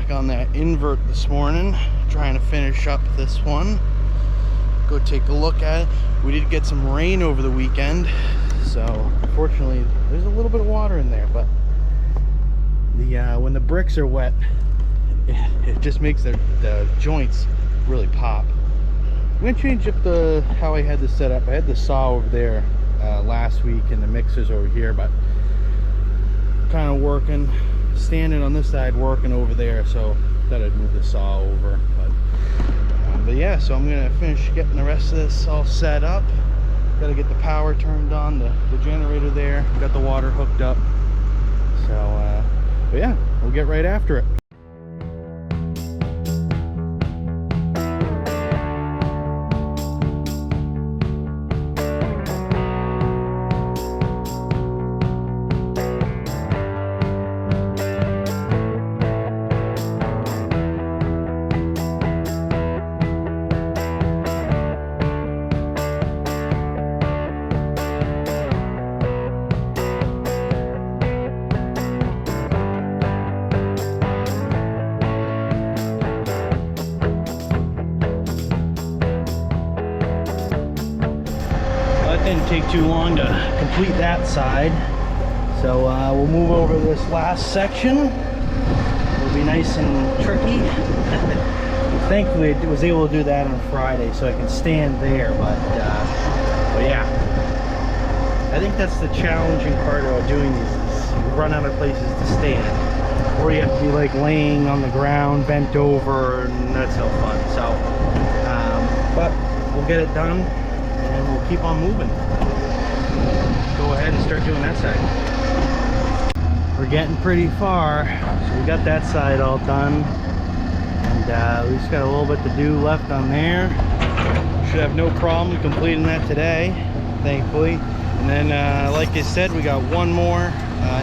back on that invert this morning, trying to finish up this one. Go take a look at it. We did get some rain over the weekend, so unfortunately there's a little bit of water in there, but when the bricks are wet, it just makes the joints really pop. I'm gonna change up how I had this set up. I had the saw over there last week and the mixers over here, but kind of working, standing on this side, working over there, so thought I'd move the saw over. But yeah, so I'm gonna finish getting the rest of this all set up. Got to get the power turned on, the generator there, got the water hooked up. So but yeah, we'll get right after it. Didn't take too long to complete that side, so we'll move over to this last section. It'll be nice and tricky. Thankfully I was able to do that on Friday, so I can stand there, but yeah, I think that's the challenging part about doing these, is you run out of places to stand, or you have to be like laying on the ground bent over, and that's no fun. So but we'll get it done and we'll keep on moving. Go ahead and start doing that side. We're getting pretty far, so we got that side all done, and we just got a little bit to do left on there. Should have no problem completing that today, thankfully. And then like I said, we got one more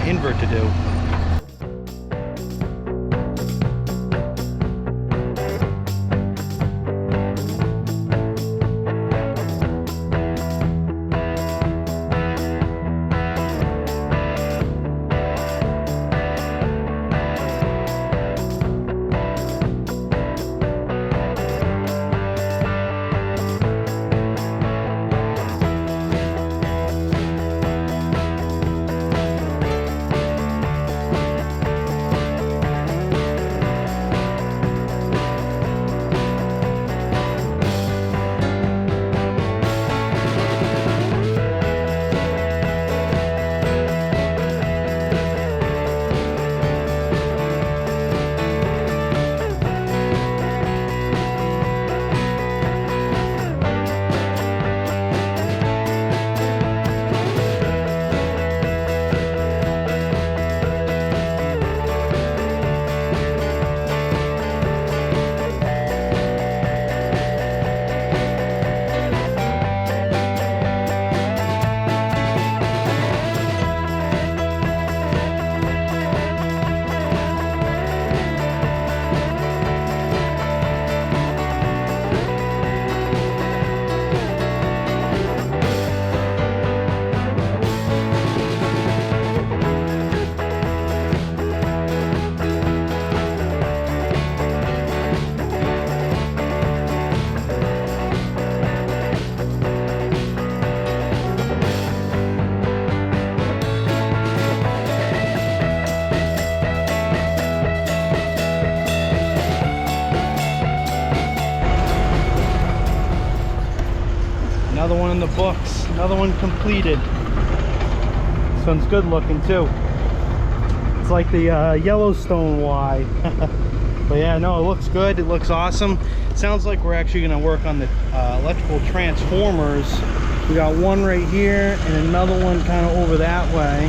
invert to do. Another one in the books, another one completed. This one's good looking too. It's like the Yellowstone Y. But yeah, no, it looks good, it looks awesome. Sounds like we're actually going to work on the electrical transformers. We got one right here and another one kind of over that way.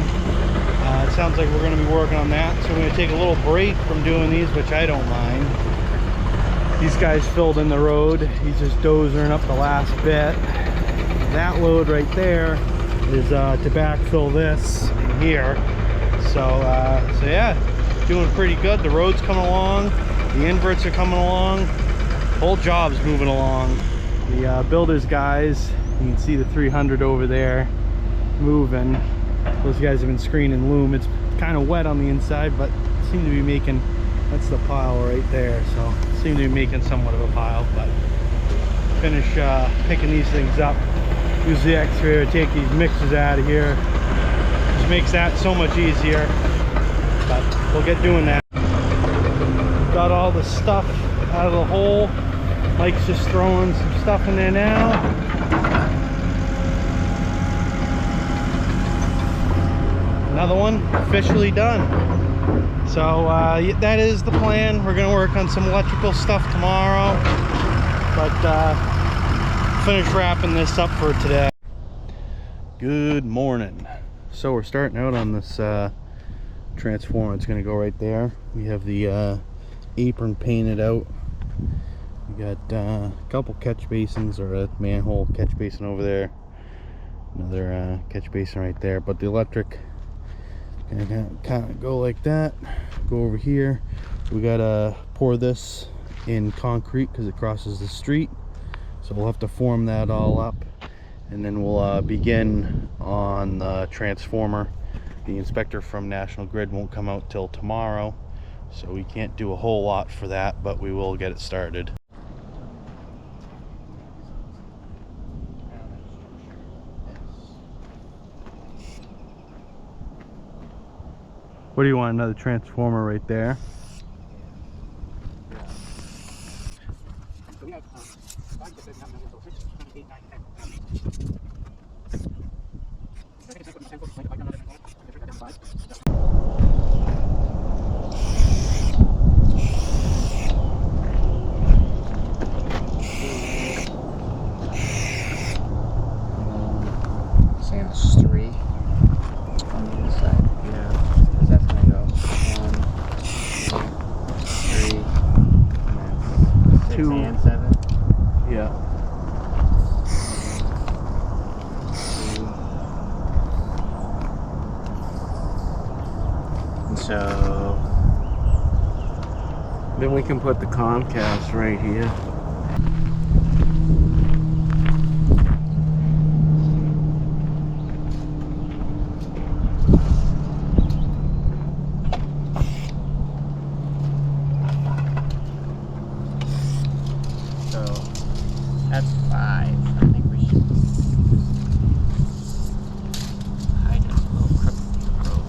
It sounds like we're going to be working on that, so we're going to take a little break from doing these, which I don't mind. These guys filled in the road. He's just dozering up the last bit. That load right there is to backfill this here. So yeah, doing pretty good. The road's coming along, the inverts are coming along, whole job's moving along. The builders guys, you can see the 300 over there moving. Those guys have been screening loom. It's kind of wet on the inside, but seem to be making That's the pile right there. So seem to be making somewhat of a pile, but finish picking these things up. Use the excavator to take these mixes out of here. Just makes that so much easier. But we'll get doing that. Got all the stuff out of the hole. Mike's just throwing some stuff in there now. Another one officially done. So that is the plan. We're gonna work on some electrical stuff tomorrow, but finish wrapping this up for today. Good morning. So we're starting out on this transformer. It's gonna go right there. We have the apron painted out. We got a couple catch basins, or a manhole catch basin over there, another catch basin right there, but the electric gonna kind of go like that, go over here. We gotta pour this in concrete because it crosses the street, so we'll have to form that all up, and then we'll begin on the transformer. The inspector from National Grid won't come out till tomorrow, so we can't do a whole lot for that, but we will get it started. What do you want? Another transformer right there? Saying it's 3 on the side. Yeah. Because that's going to go 1, 2, 3, and then 6 2 and 7. Yeah. 2. And so then we can put the Comcast right here. That's 5. I think we should hide this little crooked road,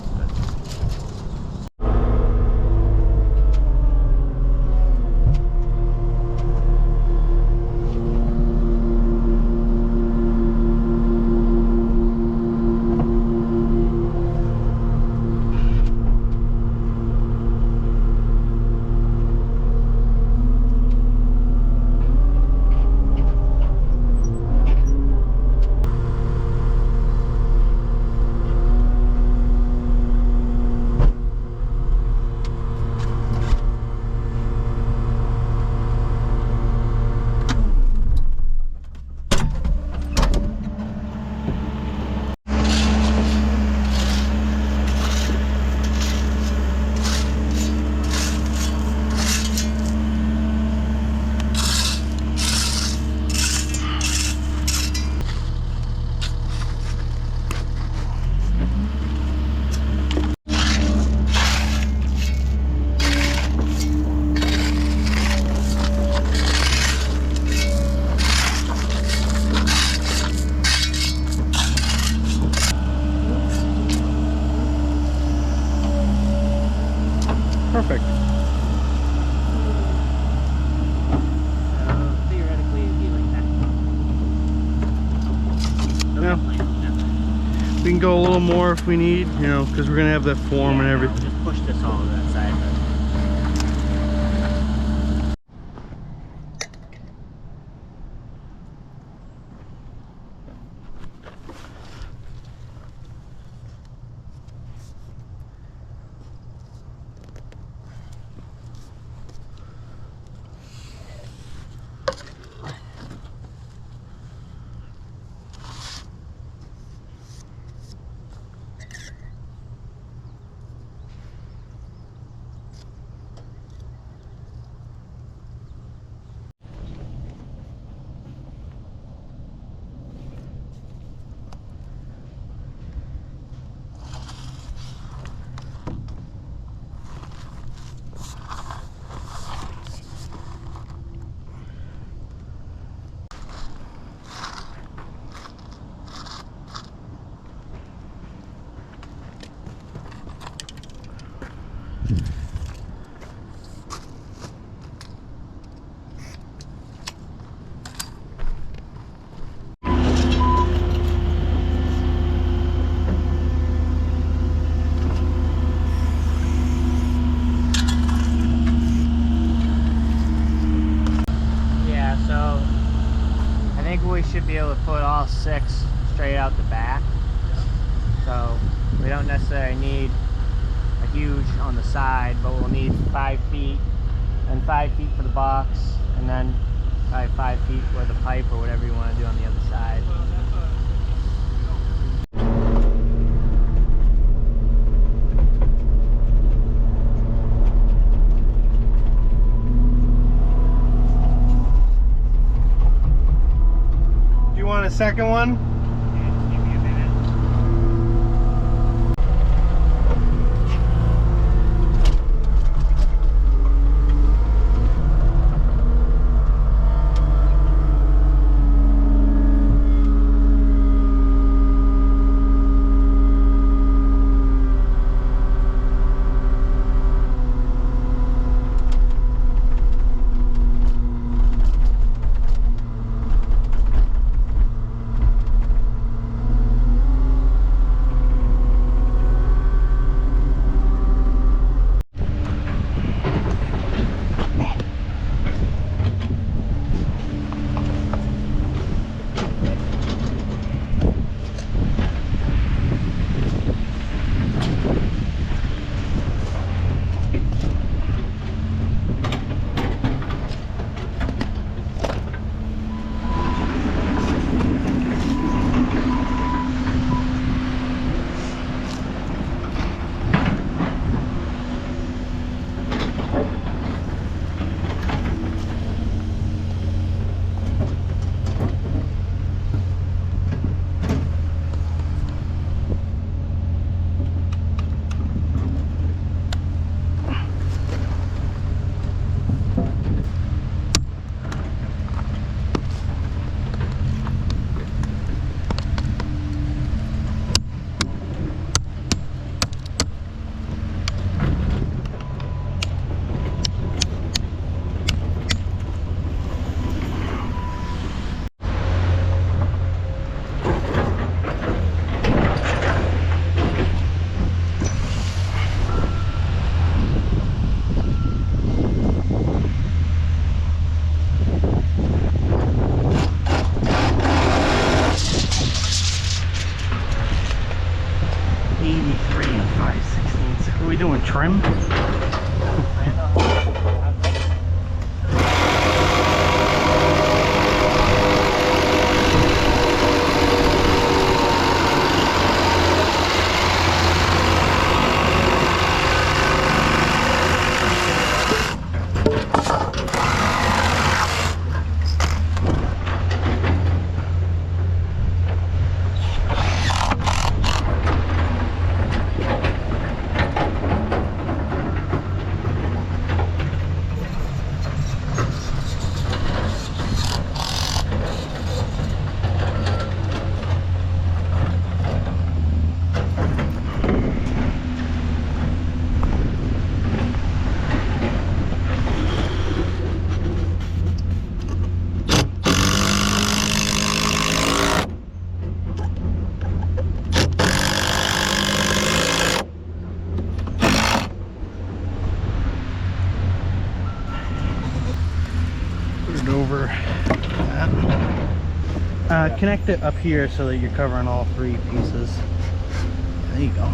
Perfect. theoretically it'd be like that. Yeah. We can go a little more if we need, you know, because we're gonna have that form and everything. Just push this all to that side. think we should be able to put all 6 straight out the back. So we don't necessarily need a huge on the side, but we'll need 5 feet and 5 feet for the box, and then probably 5 feet for the pipe or whatever you want to do on the other side. Do you want a second one? Trim. Over that. Connect it up here so that you're covering all 3 pieces. There you go.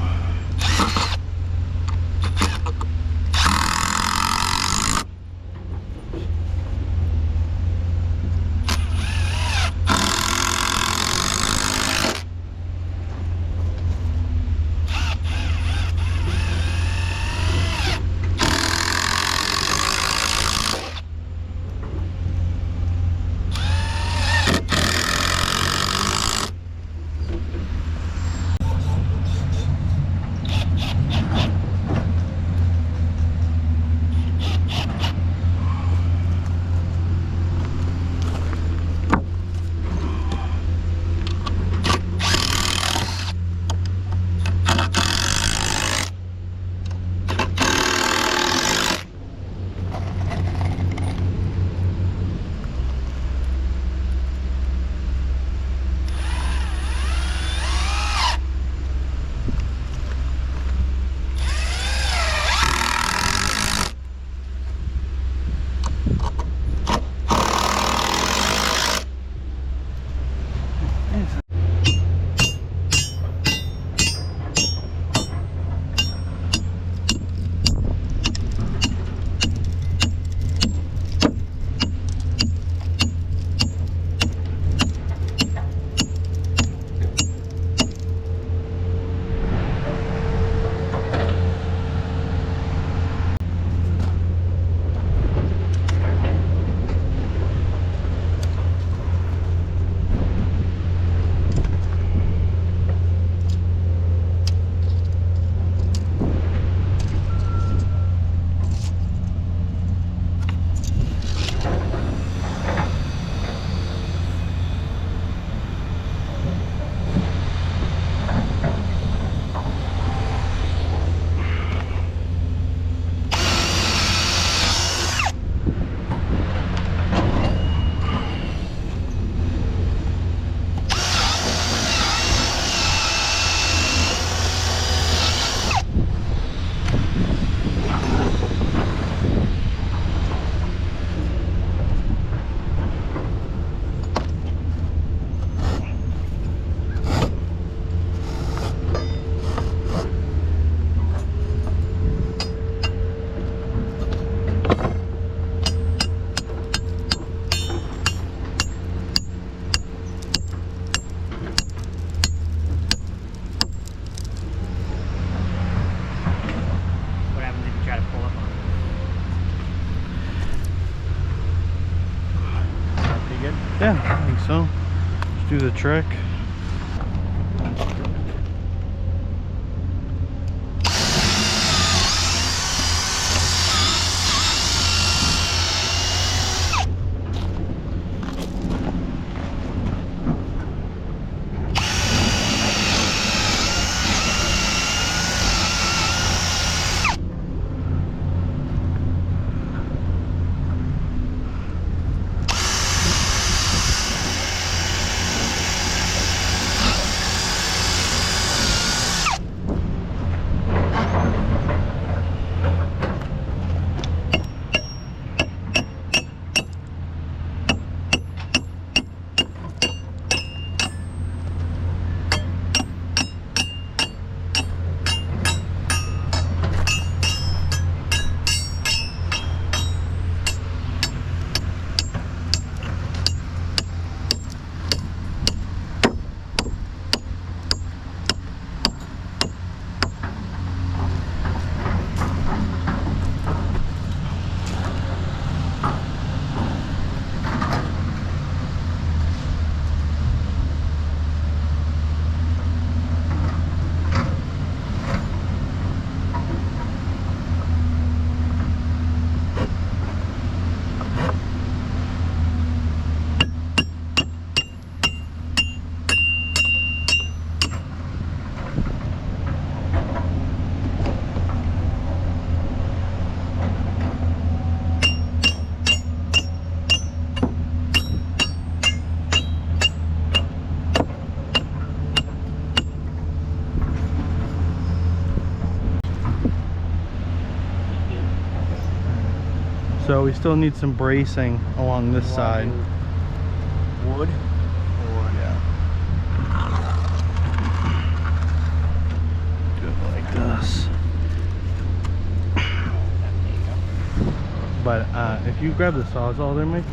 Yeah, I think so. Let's do the trick. So we still need some bracing along this side. Wood? Yeah. Do it like this. But if you grab the sawzall there, Mike.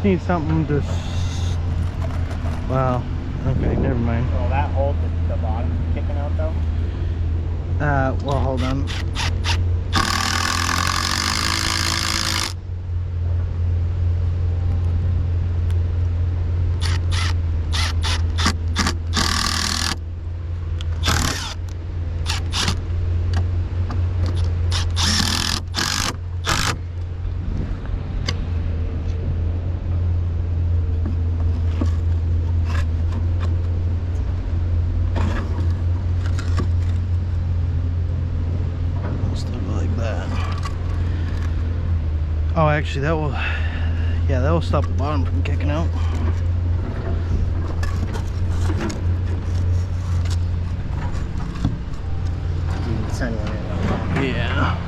Need something to wow, okay, never mind. Will that hold the bottom kicking out though? Well, hold on. Oh, actually, that will, yeah, that will stop the bottom from kicking out. Yeah.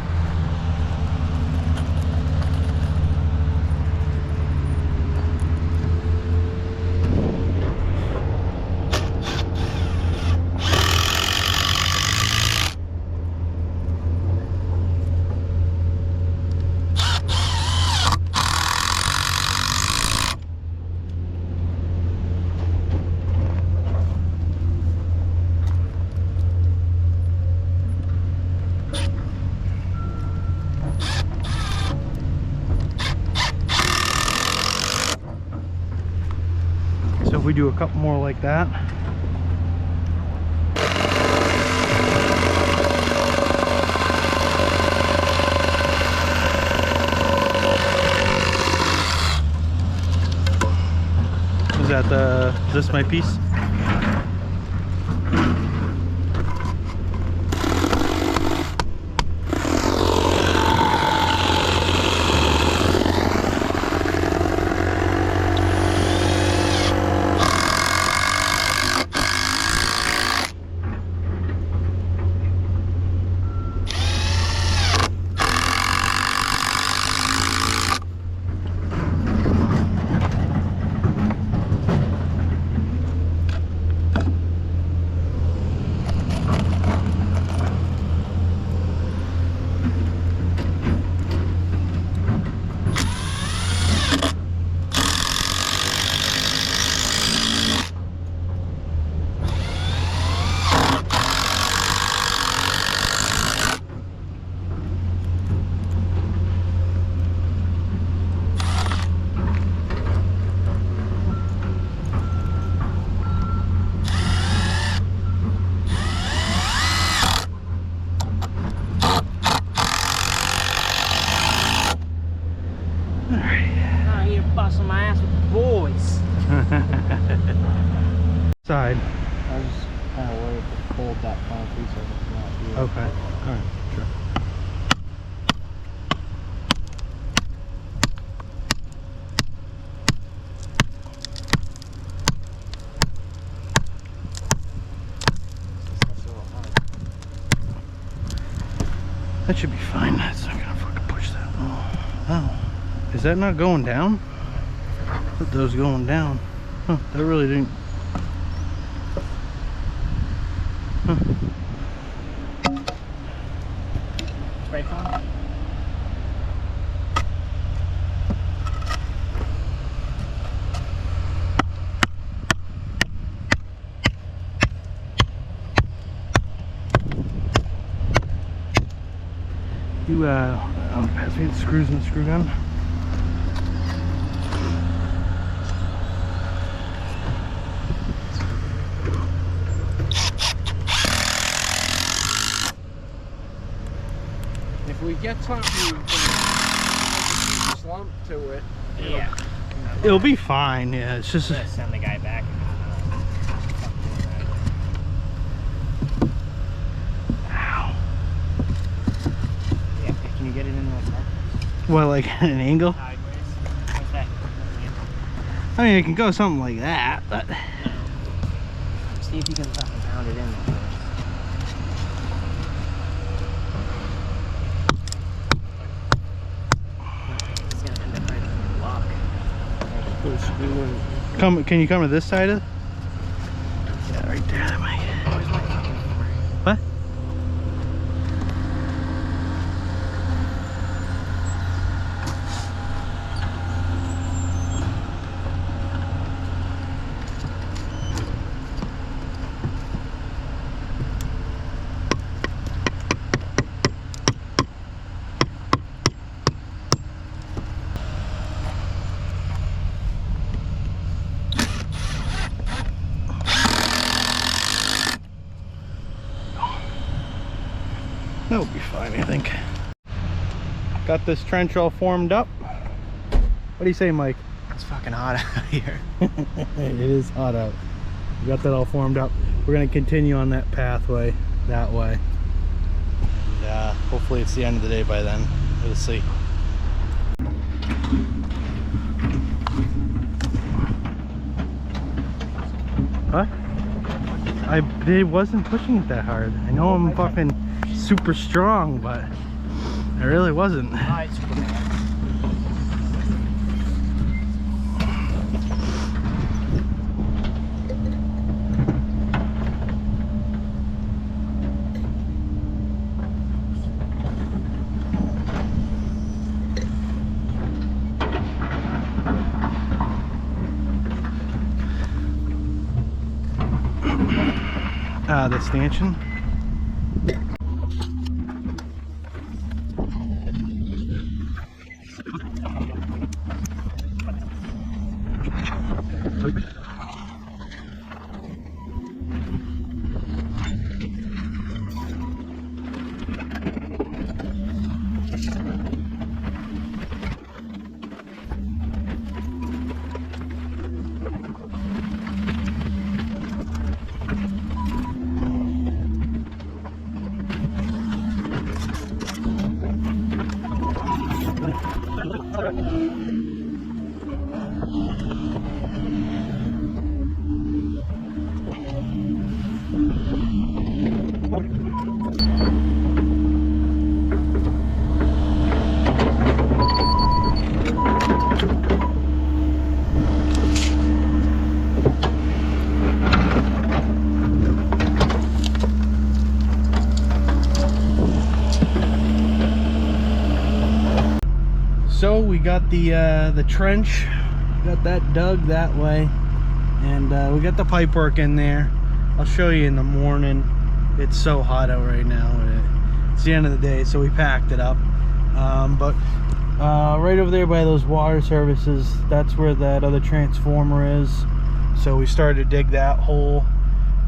So if we do a couple more like that. Is this my piece? Out here busting my ass with the boys. Side. I was just kind of worried to hold that concrete so it's not here. Okay. Alright, sure. That's a little hard. That should be fine. That's not gonna fucking push that. Oh. Is that not going down? I thought that was going down. Huh, that really didn't. Huh. Spray foam? You pass me the screws and the screw gun. If we get something with a slump to it, Yeah. It'll be fine. Yeah, it's just. I'm gonna send the guy back. Ow. Yeah, can you get it in the car? Well, like at an angle. Sideways. What's that? I mean, it can go something like that, but. See if you can fucking pound it in there. It's gonna end up right in the lock. put a screw in it. Come, can you come to this side of it? Yeah, right there. That might. Where's my fucking hammer? What? That'll be fine, I think. Got this trench all formed up. What do you say, Mike? It's fucking hot out here. It is hot out. We got that all formed up. We're gonna continue on that pathway that way. And hopefully it's the end of the day by then. We'll see. What? It wasn't pushing it that hard. I know I'm fucking super strong, but I really wasn't. Alright, The stanchion. So we got the trench, got that dug that way, and we got the pipe work in there. I'll show you in the morning. It's so hot out right now. It's the end of the day, so we packed it up. But right over there by those water services, that's where that other transformer is. So we started to dig that hole.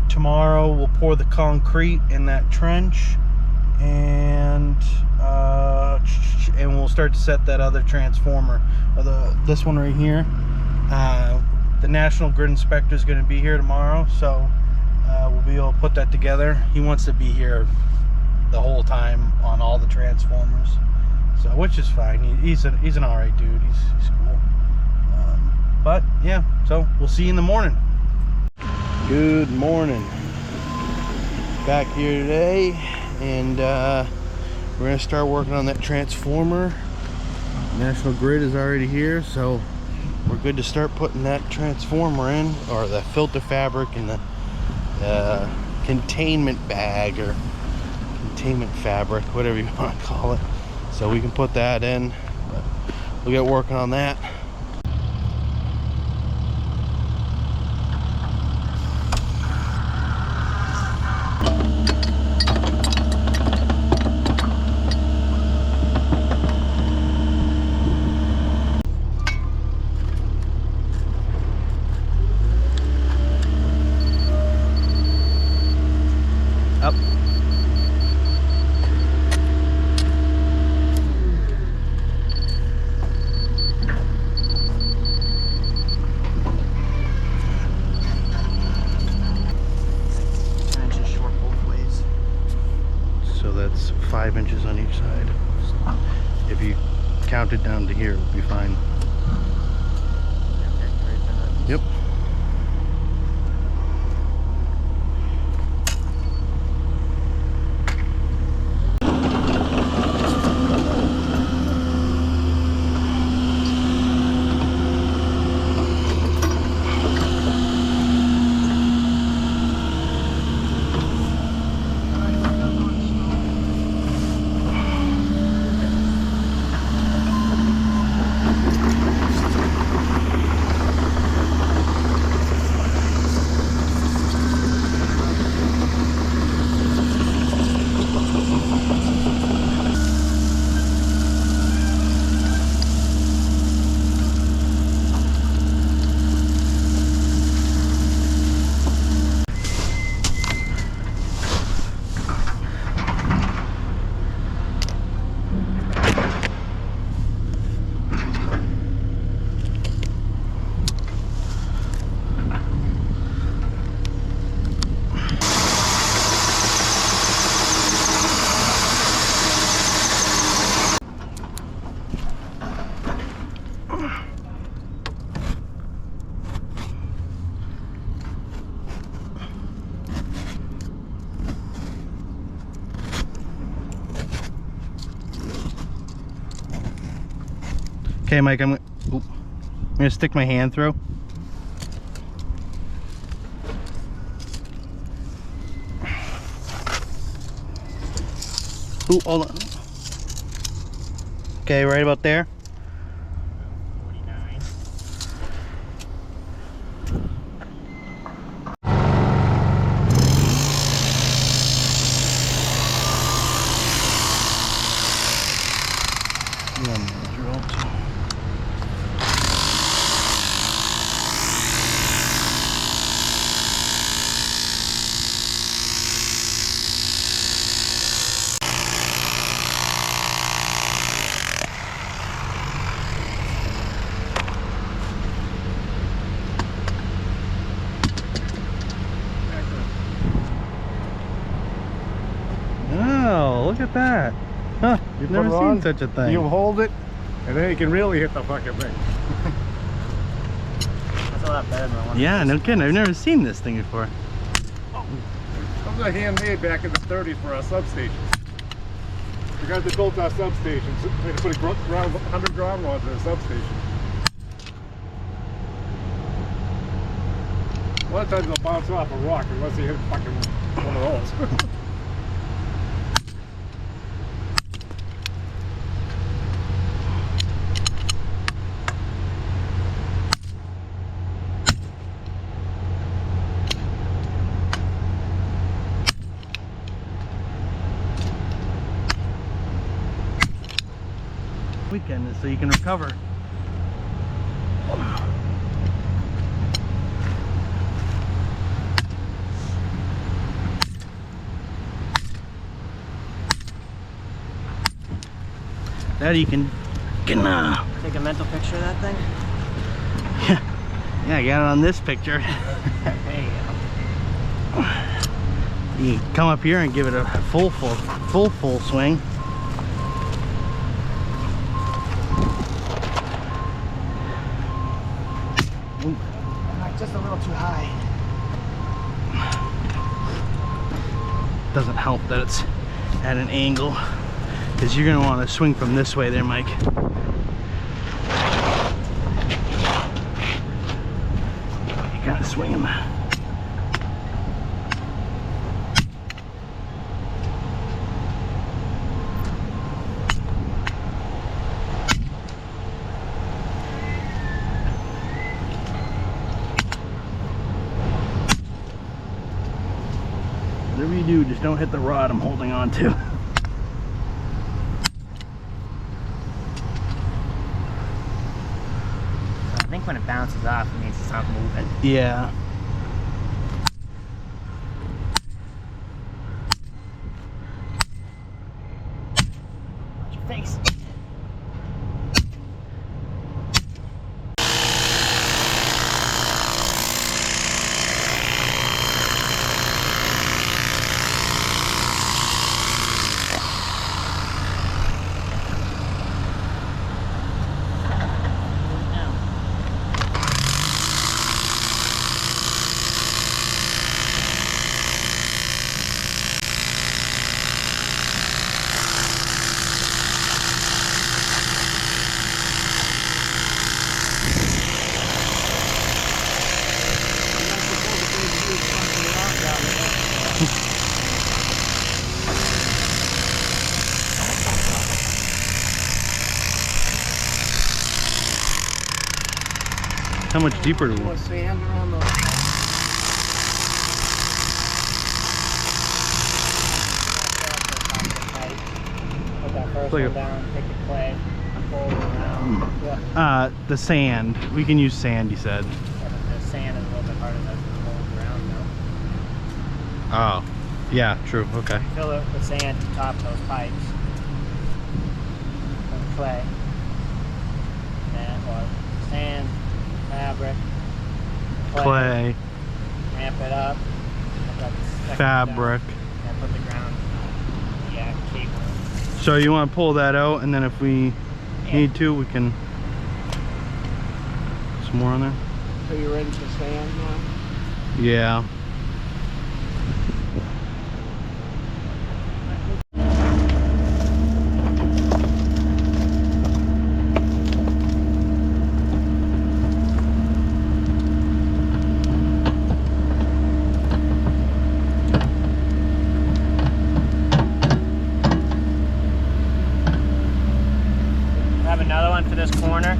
Tomorrow we'll pour the concrete in that trench, and and we'll start to set that other transformer, this one right here. The National Grid Inspector is going to be here tomorrow, so we'll be able to put that together. He wants to be here the whole time on all the transformers, so which is fine. He's an all right dude. He's cool. But yeah, so we'll see you in the morning. Good morning. Back here today, and we're gonna start working on that transformer. National Grid is already here, so we're good to start putting that transformer in, or the filter fabric and the containment bag or containment fabric, whatever you want to call it. So we can put that in. But we'll get working on that. Up. Short both ways. So that's 5 inches on each side. So if you count it down to here, it'll be fine. Yep. Okay, Mike, I'm gonna stick my hand through. Ooh, hold on. Okay, right about there. 49. Oh, look at that. Huh, You never put it seen on, such a thing. You hold it, and then you can really hit the fucking thing. That's a lot better than the one. Yeah, no kidding. I've never seen this thing before. That was a handmade back in the 30s for our substations. The guys that built our substations, they put a 100 ground rods in a substation. A lot of times they'll bounce off a rock unless you hit fucking one of those. Weekend so you can recover. That you can take a mental picture of that thing. Yeah, I got it on this picture. There you go. You can come up here and give it a full swing. Ooh. Just a little too high. Doesn't help that it's at an angle, because you're going to want to swing from this way there, Mike. You gotta swing him. Whatever you do, just don't hit the rod I'm holding on to. I think when it bounces off, it means it's not moving. Yeah. Watch your face. How much deeper do we More sand around those. Put that first Like one down, take the clay, fold it around. Yeah. The sand. We can use sand, you said. The sand is a little bit harder to fold around though. Oh. Yeah, true. Okay. Fill it with sand to top those pipes. And clay. And or sand, fabric, Clay, ramp it up. fabric. And put the ground, cable. So you want to pull that out, and then if we need to, we can put some more on there. So you're ready for sand now? Yeah. Have another one for this corner.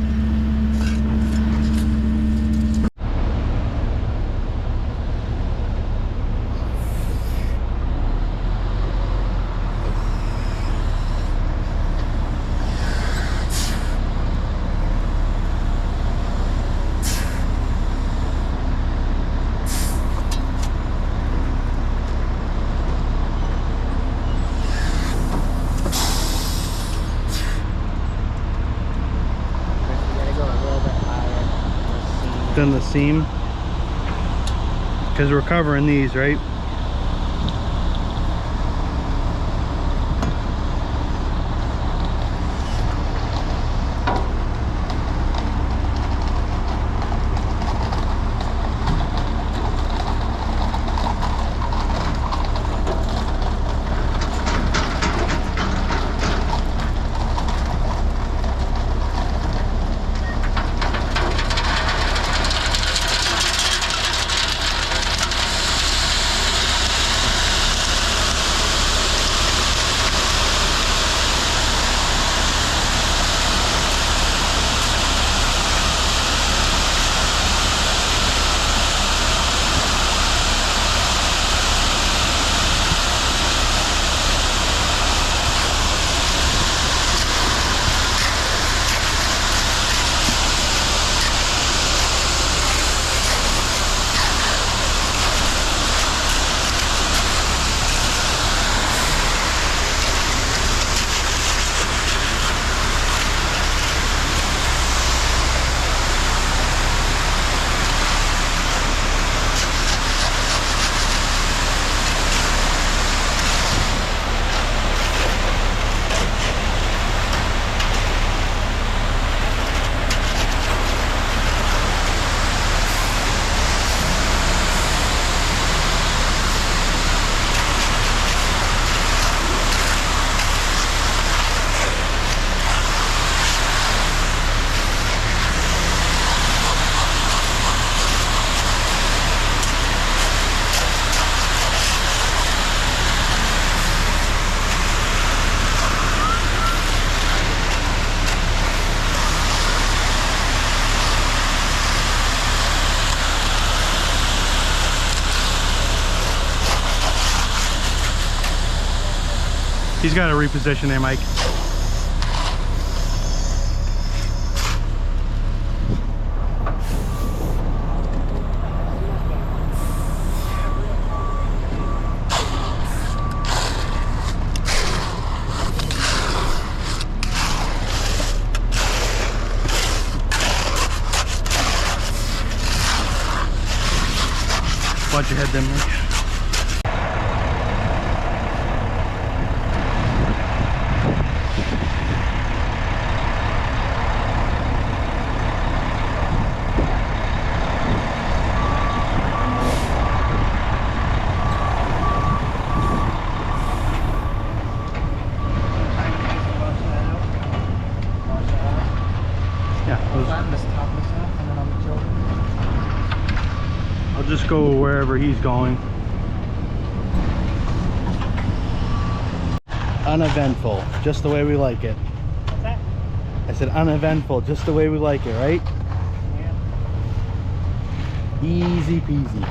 Then the seam, because we're covering these, right? He's got to reposition there, Mike. Watch your head then, Mike. I'll just go wherever he's going. Uneventful, just the way we like it. What's that? I said uneventful, just the way we like it, right? Yeah. Easy peasy.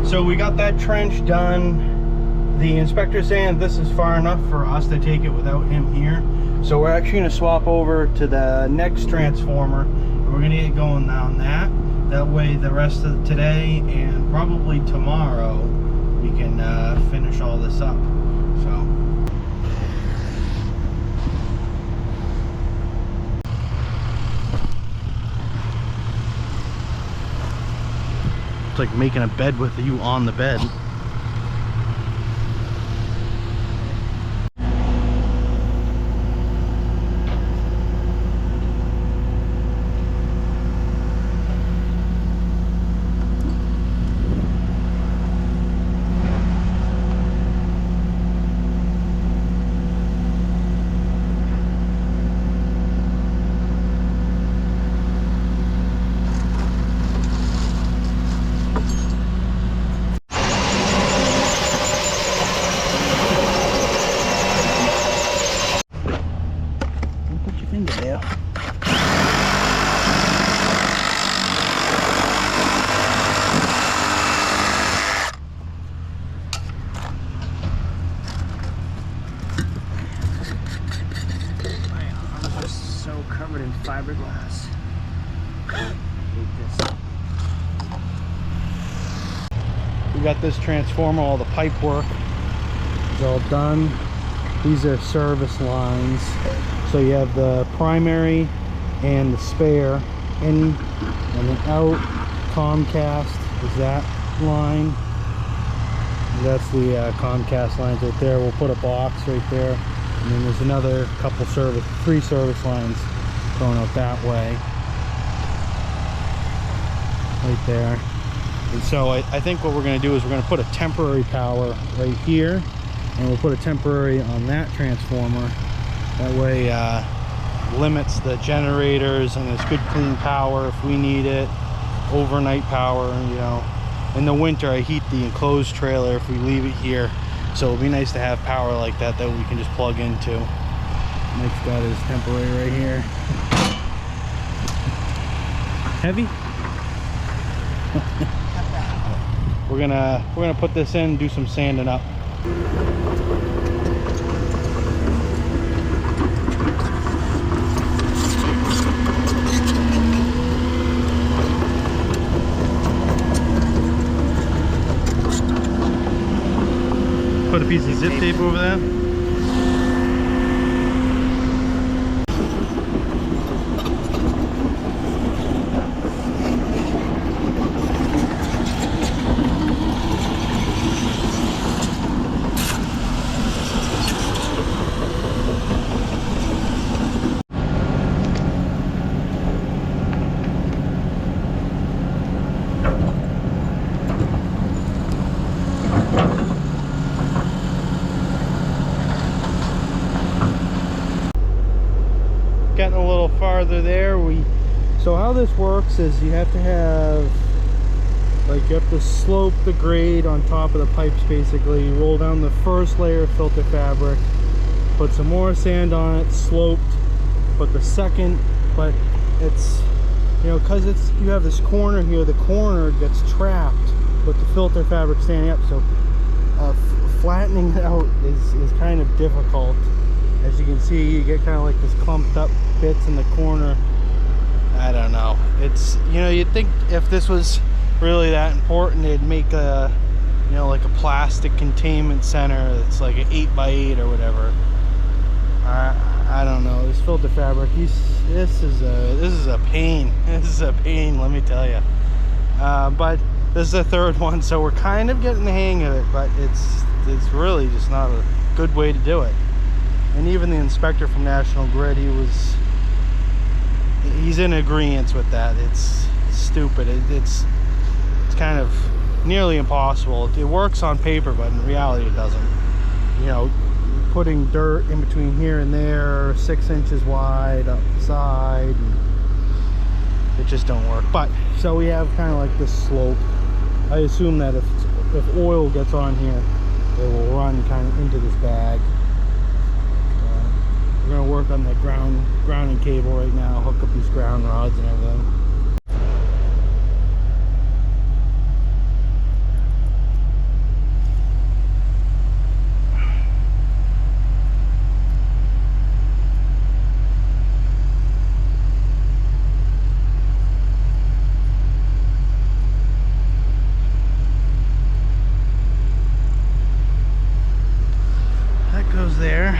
So we got that trench done. The inspector's saying this is far enough for us to take it without him here. So we're actually gonna swap over to the next transformer. We're gonna get going down that. That way the rest of today and probably tomorrow we can finish all this up. So it's like making a bed with you on the bed. There. My arms are so covered in fiberglass. I hate this. We got this transformer, all the pipe work is all done. These are service lines. So you have the primary and the spare in and then out. Comcast is that line. That's the Comcast lines right there. We'll put a box right there. And then there's another couple three service lines going out that way. Right there. And so I think what we're going to do is we're going to put a temporary power right here. And we'll put a temporary on that transformer. That way limits the generators and it's good clean power if we need it. Overnight power, you know. In the winter I heat the enclosed trailer if we leave it here. So it'll be nice to have power like that we can just plug into. Mike's got his temporary right here. Heavy? We're gonna put this in, do some sanding up. Put a piece of zip tape over there. Getting a little farther there. So how this works is you have to have, like, you have to slope the grade on top of the pipes basically. You roll down the first layer of filter fabric, put some more sand on it, sloped, put the second, but it's, you know, because it's, you have this corner here, the corner gets trapped with the filter fabric standing up. So flattening it out is kind of difficult. As you can see, you get kind of like this clumped up bits in the corner. I don't know. It's, you know, you'd think if this was really that important, they'd make a, you know, like a plastic containment center that's like an 8x8 or whatever. I don't know. This filter fabric, this is a pain. This is a pain, let me tell you. But this is the third one, so we're kind of getting the hang of it. But it's really just not a good way to do it. And even the inspector from National Grid, he's in agreement with that. It's stupid. It's kind of nearly impossible. It works on paper, but in reality it doesn't. You know, putting dirt in between here and there, 6 inches wide up the side, and it just don't work. But so we have kind of like this slope. I assume that if oil gets on here, it will run kind of into this bag. We're gonna work on that grounding cable right now, hook up these ground rods and everything. That goes there.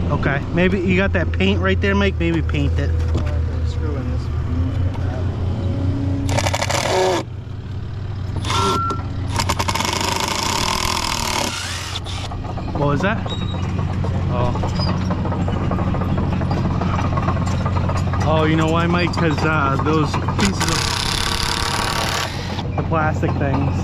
Okay, maybe you got that paint right there, Mike. Maybe paint it. Screw in this. What was that? Oh. Oh, you know why, Mike? Because those pieces of the plastic things.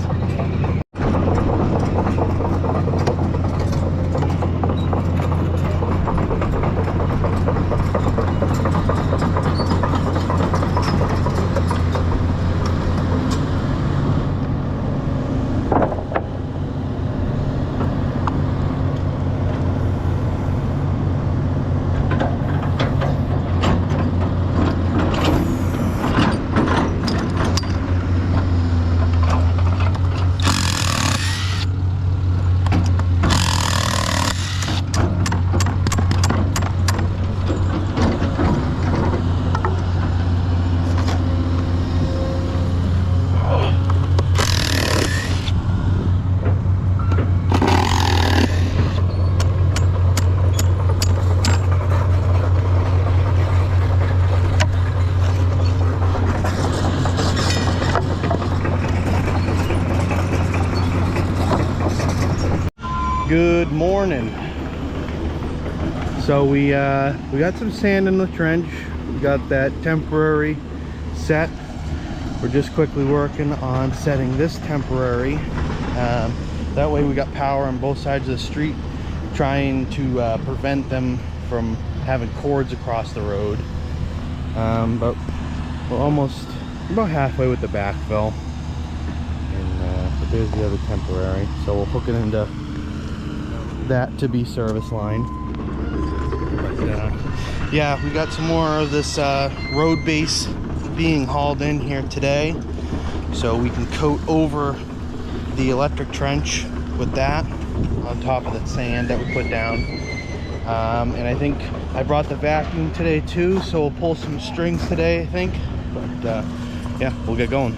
Good morning. So we got some sand in the trench. We got that temporary set. We're just quickly working on setting this temporary. That way we got power on both sides of the street, trying to prevent them from having cords across the road. But we're almost about halfway with the backfill. And but there's the other temporary. So we'll hook it into that to be service line. But yeah, we got some more of this road base being hauled in here today, so we can coat over the electric trench with that on top of the sand that we put down. And I think I brought the vacuum today too, so we'll pull some strings today, I think. But yeah, we'll get going.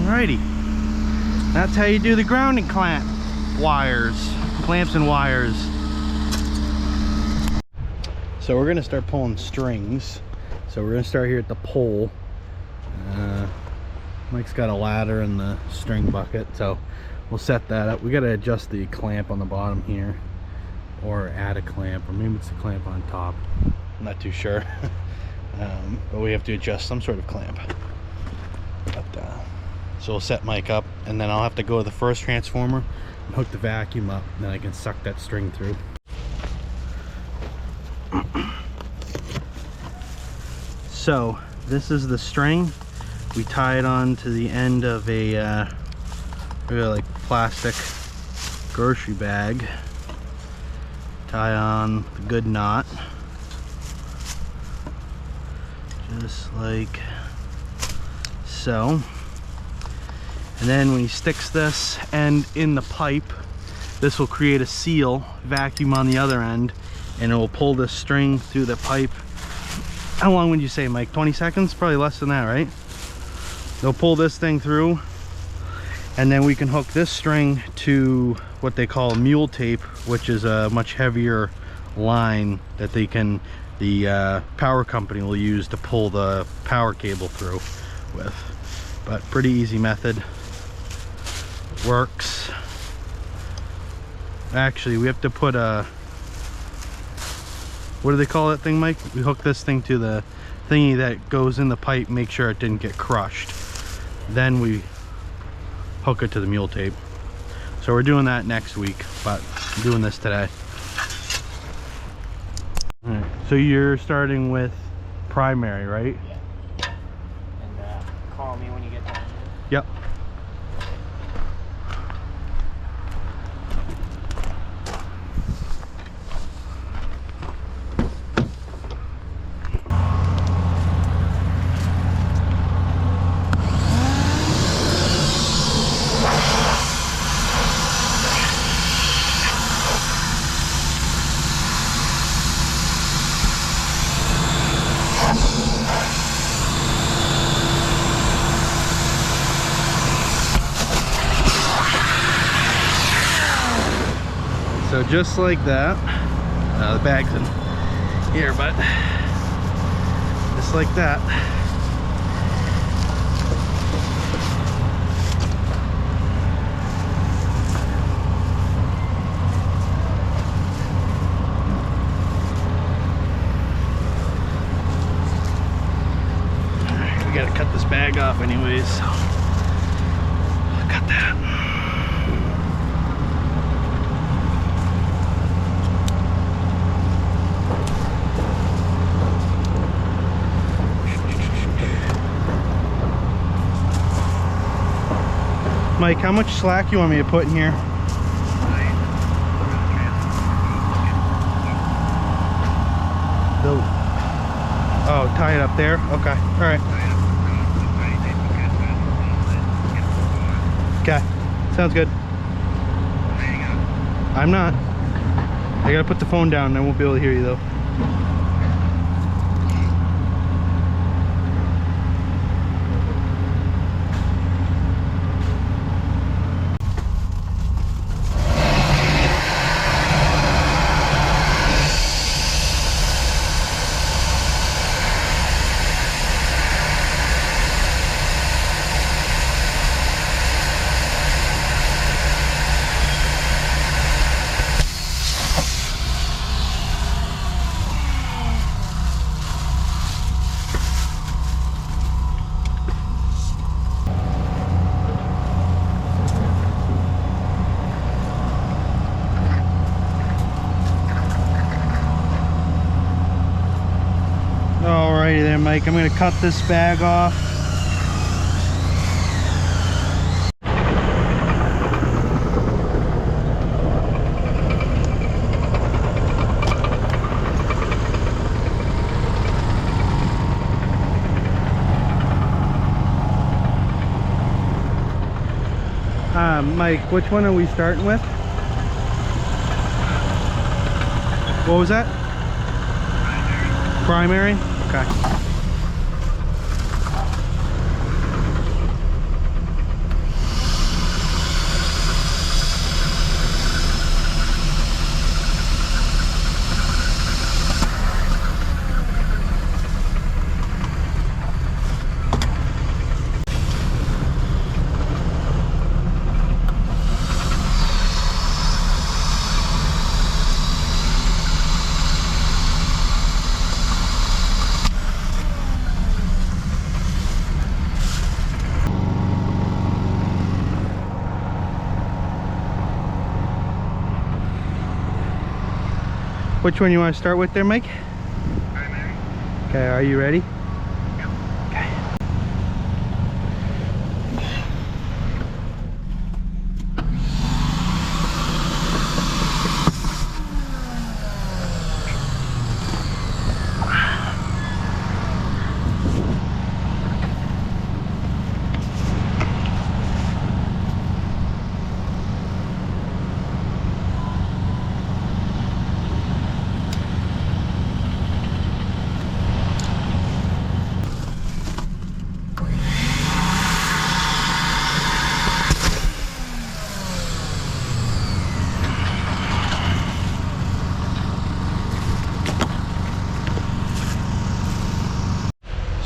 Alrighty, that's how you do the grounding clamps and wires. So we're gonna start pulling strings. So we're gonna start here at the pole. Mike's got a ladder and the string bucket, so we'll set that up. We gotta adjust the clamp on the bottom here, or add a clamp, or maybe it's a clamp on top. I'm not too sure. But we have to adjust some sort of clamp. But, so we'll set Mike up, and then I'll have to go to the first transformer and hook the vacuum up, and then I can suck that string through. So this is the string. we tie it on to the end of a like plastic grocery bag. Tie on the good knot, just like so. And then when he sticks this end in the pipe, this will create a seal, vacuum on the other end, and it will pull this string through the pipe. How long would you say, Mike? 20 seconds? Probably less than that, right? They'll pull this thing through, and then we can hook this string to what they call mule tape, which is a much heavier line that the power company will use to pull the power cable through with. But pretty easy method. Works. Actually, we have to put a, what do they call that thing, Mike? We hook this thing to the thingy that goes in the pipe, make sure it didn't get crushed. Then we hook it to the mule tape. So we're doing that next week, but I'm doing this today. All right, so you're starting with primary, right? Yeah. And call me when you get done. Yep. So just like that, the bag's in here, but just like that. Alright, we gotta cut this bag off anyways, so I'll cut that. Mike, how much slack you want me to put in here? Oh, tie it up there? Okay, all right. Okay, sounds good. I'm not. I gotta put the phone down, I won't be able to hear you though. Alrighty there, Mike. I'm going to cut this bag off. Mike, which one are we starting with? What was that? Primary? Okay. Which one you want to start with there, Mike? Primary. Okay, are you ready? Yep. Okay.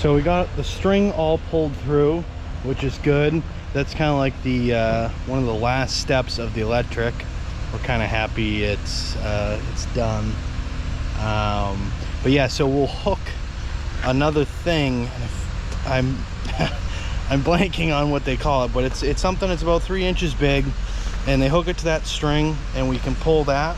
So we got the string all pulled through, which is good. That's kind of like the one of the last steps of the electric. We're kind of happy it's done. But yeah, so we'll hook another thing. I'm I'm blanking on what they call it, but it's something that's about 3 inches big, and they hook it to that string, and we can pull that,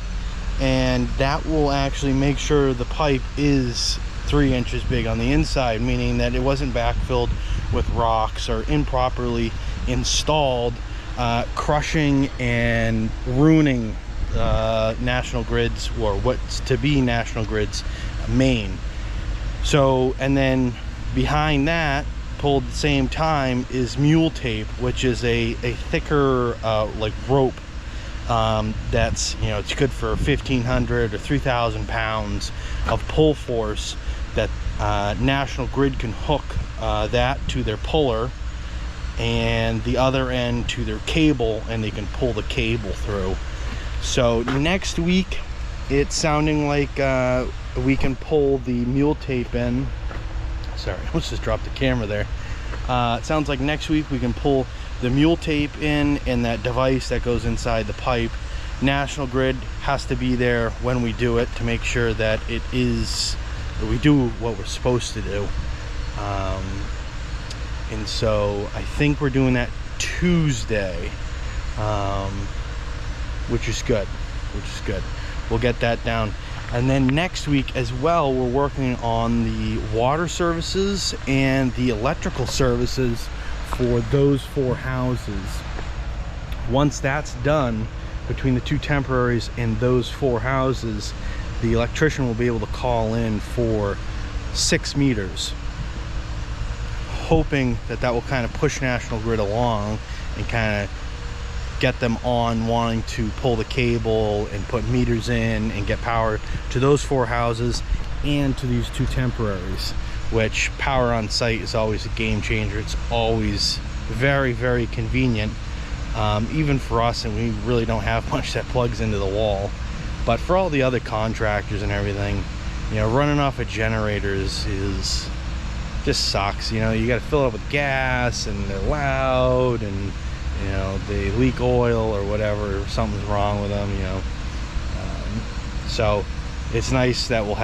and that will actually make sure the pipe is 3 inches big on the inside, meaning that it wasn't backfilled with rocks or improperly installed, crushing and ruining National Grid's, or what's to be National Grid's main. So, and then behind that, pulled at the same time, is mule tape, which is a thicker like rope, that's, you know, it's good for 1,500 or 3,000 pounds of pull force, that National Grid can hook that to their puller and the other end to their cable, and they can pull the cable through. So next week it's sounding like we can pull the mule tape in. Sorry, let's just drop the camera there. It sounds like next week we can pull the mule tape in, and that device that goes inside the pipe. National Grid has to be there when we do it to make sure that it is, that we do what we're supposed to do. And so I think we're doing that Tuesday, which is good. We'll get that down. And then next week as well, we're working on the water services and the electrical services for those 4 houses. Once that's done, between the 2 temporaries and those 4 houses, the electrician will be able to call in for 6 meters, hoping that that will kind of push National Grid along and kind of get them on wanting to pull the cable and put meters in and get power to those 4 houses and to these 2 temporaries, which power on site is always a game changer. It's always very, very convenient, even for us, and we really don't have much that plugs into the wall. But for all the other contractors and everything, you know, running off of generators is just sucks. You know, you got to fill it up with gas, and they're loud, and you know, they leak oil or whatever, something's wrong with them, you know. So it's nice that we'll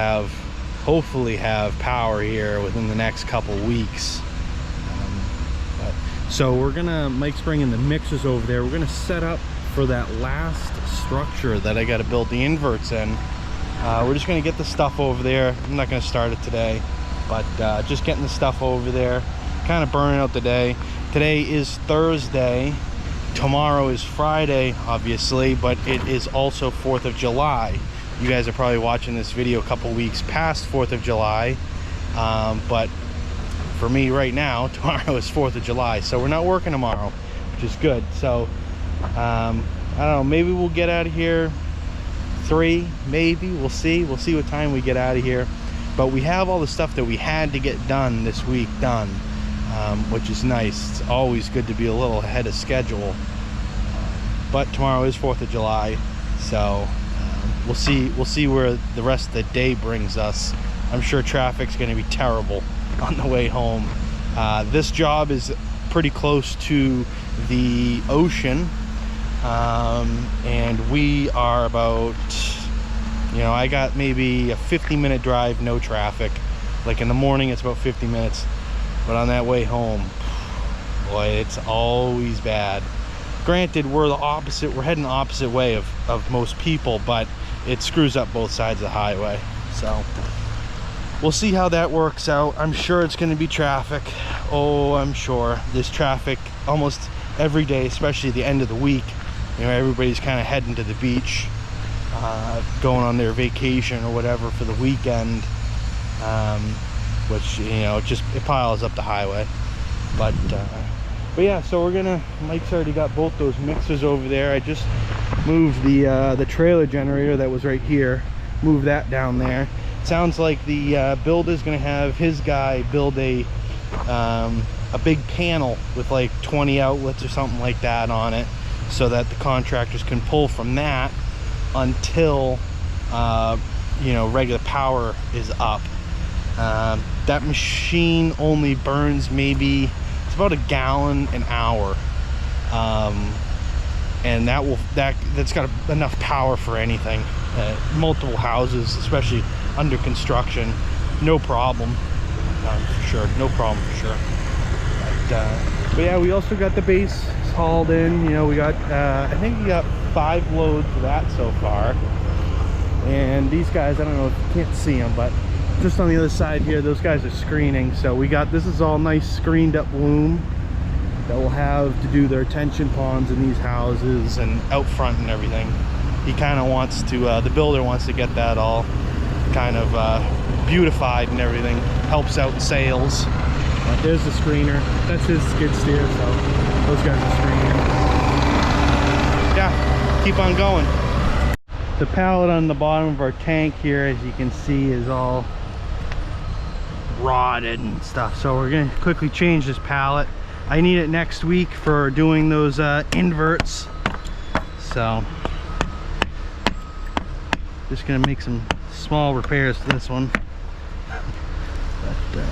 hopefully have power here within the next couple weeks. So we're gonna, Mike's bringing the mixers over there. We're gonna set up for that last structure that I got to build the inverts in. We're just gonna get the stuff over there. I'm not gonna start it today, but just getting the stuff over there, kind of burning out the day. Today is Thursday, tomorrow is Friday, obviously, but it is also 4th of July. You guys are probably watching this video a couple weeks past 4th of July, but for me right now, tomorrow is 4th of July, so we're not working tomorrow, which is good. So I don't know, maybe we'll get out of here 3, maybe, we'll see what time we get out of here. But we have all the stuff that we had to get done this week done, which is nice. It's always good to be a little ahead of schedule. But tomorrow is 4th of July, so we'll see where the rest of the day brings us. I'm sure traffic's going to be terrible on the way home. This job is pretty close to the ocean, and we are about, you know, I got maybe a 50-minute drive, no traffic. Like in the morning it's about 50 minutes, but on that way home, boy, it's always bad. Granted, we're heading the opposite way of most people, but it screws up both sides of the highway. So we'll see how that works out. I'm sure it's going to be traffic. Oh, I'm sure there's traffic almost every day, especially at the end of the week. You know, everybody's kind of heading to the beach, going on their vacation or whatever for the weekend, which, you know, it piles up the highway. But yeah, so Mike's already got both those mixers over there. I just moved the trailer generator that was right here, moved that down there. Sounds like the builder's gonna have his guy build a big panel with like 20 outlets or something like that on it, so that the contractors can pull from that until you know, regular power is up. that machine only burns maybe, it's about a gallon an hour. And that's got enough power for anything. Multiple houses, especially under construction, no problem. For sure, no problem for sure. But yeah, we also got the base hauled in. You know, we got I think we got 5 loads of that so far. And these guys, I don't know if you can't see them, but just on the other side here, those guys are screening. So we got, this is all nice screened up loom that will have to do their tension ponds in these houses and out front and everything. He kind of wants to, the builder wants to get that all kind of beautified and everything. Helps out sales. But there's the screener. That's his skid steer, so those guys are screening. Yeah, keep on going. The pallet on the bottom of our tank here, as you can see, is all rotted and stuff. So we're gonna quickly change this pallet. I need it next week for doing those inverts. So just gonna make some small repairs to this one. But,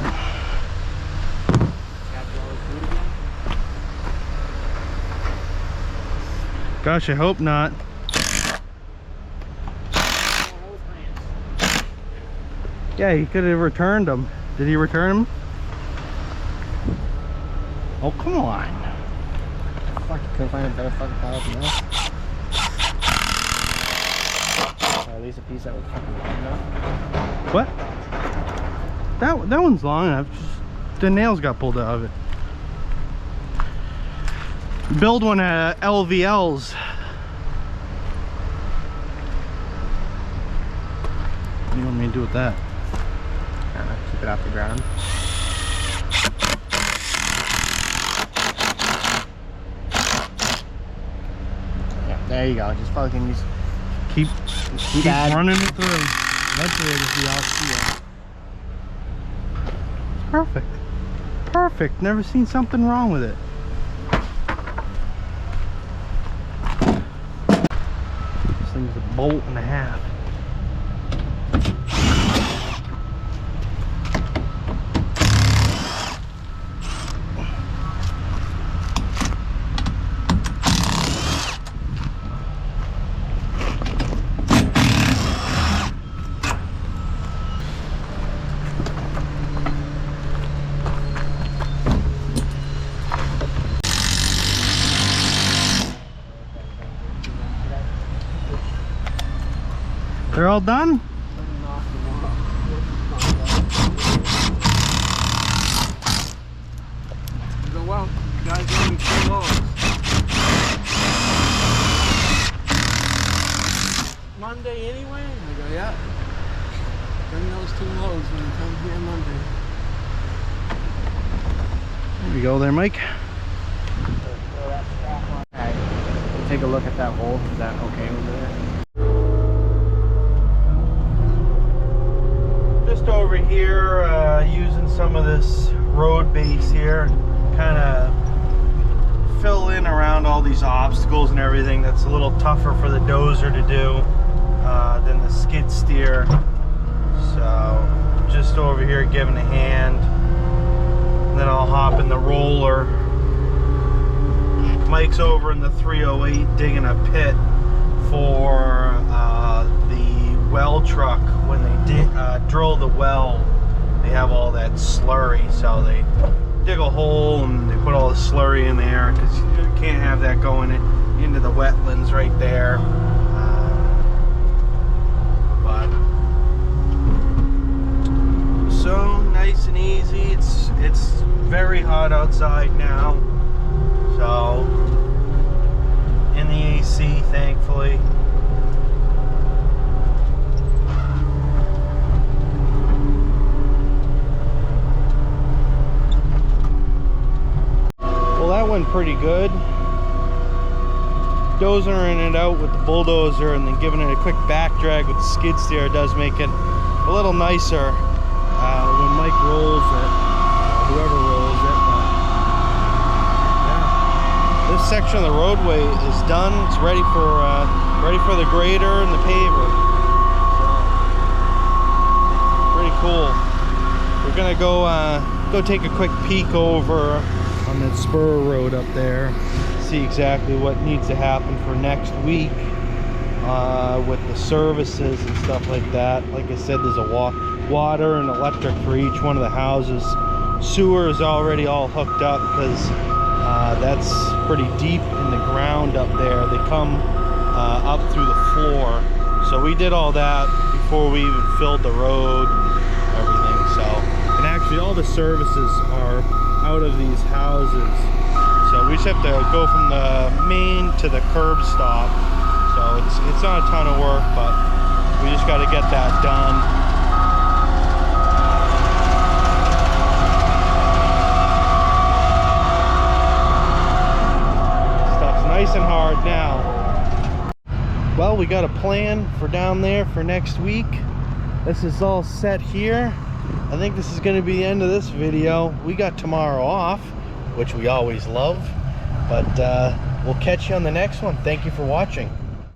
gosh, I hope not. Yeah, he could have returned them. Did he return them? Oh, come on. Fuck, you couldn't find a better fucking pallet than that? Or at least a piece that would fucking long enough? What? That one's long enough. Just the nails got pulled out of it. Build one at LVL's. What do you want me to do with that? Keep it off the ground. Yeah, there you go. Just fucking just Keep adding. running it through. Eventually it'll be out here. Perfect. Perfect. Never seen something wrong with it. This thing's a bolt and a half. They're all done? You go, well, you guys only 2 loads. Monday anyway? I go, yeah. Bring those 2 loads when you come here Monday. There you go there, Mike. Alright, we'll take a look at that hole. Is that okay over there? Just over here, using some of this road base here, kind of fill in around all these obstacles and everything. That's a little tougher for the dozer to do than the skid steer. So just over here giving a hand, and then I'll hop in the roller. Mike's over in the 308 digging a pit for the well truck. When they drill the well, they have all that slurry, so they dig a hole and they put all the slurry in there, because you can't have that going into the wetlands right there. But so nice and easy. It's very hot outside now, so in the AC, thankfully. That went pretty good. Dozering it out with the bulldozer and then giving it a quick back drag with the skid steer does make it a little nicer when Mike rolls it, whoever rolls it. But yeah, this section of the roadway is done. It's ready for the grader and the paver. So, pretty cool. We gonna go take a quick peek over on that spur road up there, see exactly what needs to happen for next week with the services and stuff like that. Like I said, there's a water and electric for each one of the houses. Sewer is already all hooked up because that's pretty deep in the ground up there. They come up through the floor. So we did all that before we even filled the road and everything. So, and actually all the services are out of these houses. So we just have to go from the main to the curb stop. So it's not a ton of work, but we just got to get that done. Stuff's nice and hard now. Well, we got a plan for down there for next week. This is all set here. I think this is going to be the end of this video. We got tomorrow off, which we always love, but we'll catch you on the next one. Thank you for watching.